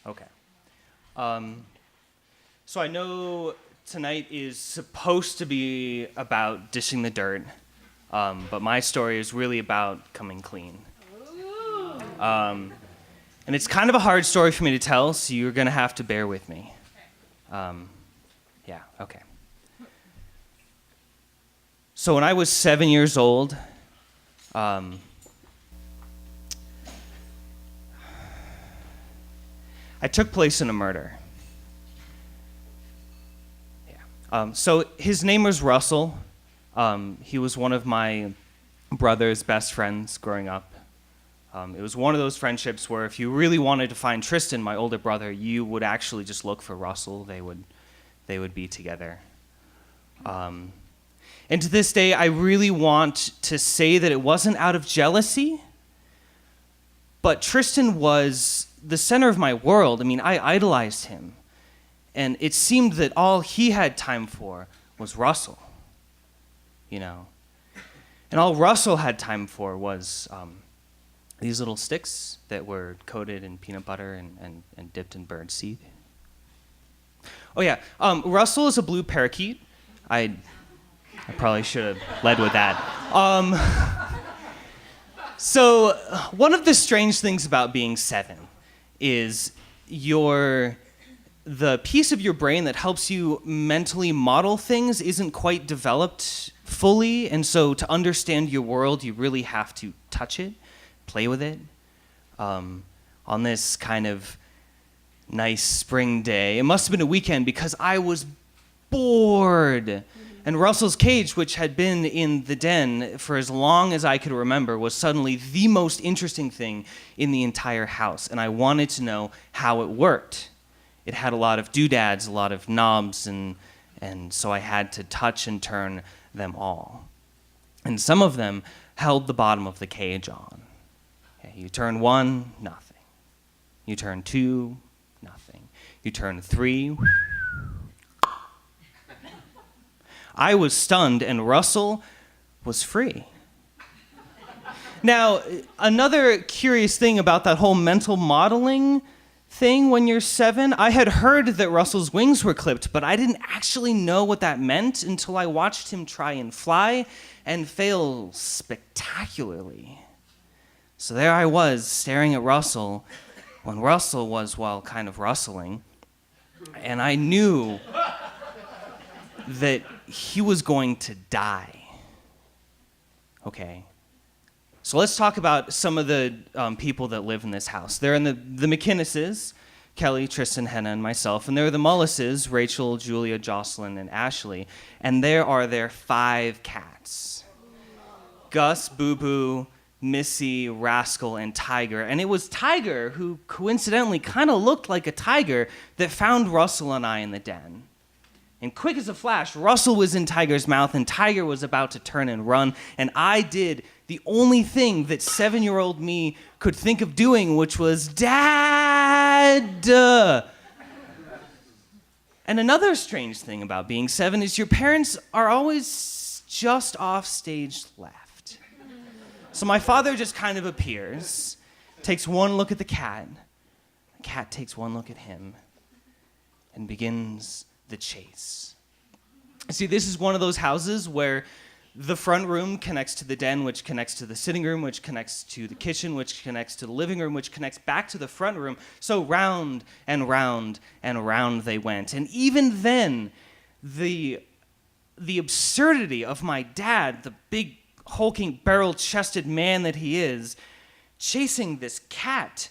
Okay. So I know tonight is supposed to be about dishing the dirt, but my story is really about coming clean. And it's kind of a hard story for me to tell, so you're going to have to bear with me. Yeah, okay. So when I was 7 years old, I took place in a murder. Yeah. So his name was Russell. He was one of my brother's best friends growing up. It was one of those friendships where if you really wanted to find Tristan, my older brother, you would actually just look for Russell. They would be together. And to this day, I really want to say that it wasn't out of jealousy, but Tristan was the center of my world. I mean, I idolized him. And it seemed that all he had time for was Russell, you know. And all Russell had time for was these little sticks that were coated in peanut butter and dipped in bird seed. Oh yeah, Russell is a blue parakeet. I probably should have led with that. So one of the strange things about being 7 is the piece of your brain that helps you mentally model things isn't quite developed fully, and so to understand your world, you really have to touch it, play with it. On this kind of nice spring day, it must have been a weekend because I was bored. And Russell's cage, which had been in the den for as long as I could remember, was suddenly the most interesting thing in the entire house. And I wanted to know how it worked. It had a lot of doodads, a lot of knobs, and so I had to touch and turn them all. And some of them held the bottom of the cage on. Okay, you turn 1, nothing. You turn 2, nothing. You turn 3, I was stunned, and Russell was free. Now, another curious thing about that whole mental modeling thing when you're 7, I had heard that Russell's wings were clipped, but I didn't actually know what that meant until I watched him try and fly and fail spectacularly. So there I was, staring at Russell, when Russell was, well, kind of rustling, and I knew that he was going to die. Okay. So let's talk about some of the people that live in this house. They're in the MacInnises, Kelly, Tristan, Henna, and myself. And there are the Mullises, Rachel, Julia, Jocelyn, and Ashley. And there are their 5 cats. Gus, Boo Boo, Missy, Rascal, and Tiger. And it was Tiger who coincidentally kind of looked like a tiger that found Russell and I in the den. And quick as a flash, Russell was in Tiger's mouth, and Tiger was about to turn and run, and I did the only thing that 7-year-old me could think of doing, which was, Dad! And another strange thing about being 7 is your parents are always just off stage left. So my father just kind of appears, takes one look at the cat takes one look at him, and begins the chase. See, this is one of those houses where the front room connects to the den, which connects to the sitting room, which connects to the kitchen, which connects to the living room, which connects back to the front room. So round and round and round they went. And even then, the absurdity of my dad, the big, hulking, barrel-chested man that he is, chasing this cat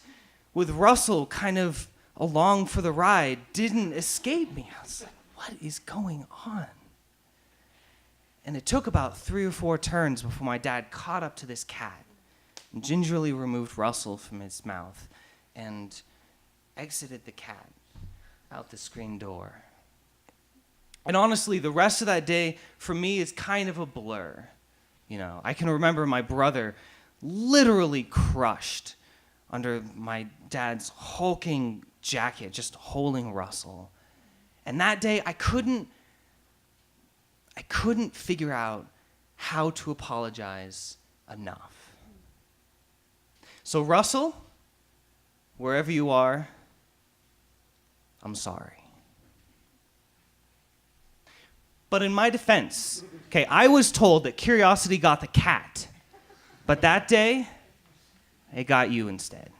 with Russell kind of along for the ride didn't escape me. I was like, what is going on? And it took about 3 or 4 turns before my dad caught up to this cat and gingerly removed Russell from his mouth and exited the cat out the screen door. And honestly, the rest of that day for me is kind of a blur. You know, I can remember my brother literally crushed under my dad's hulking jacket, just holding Russell. And that day, I couldn't figure out how to apologize enough. So Russell, wherever you are, I'm sorry. But in my defense, okay, I was told that curiosity got the cat, but that day, it got you instead.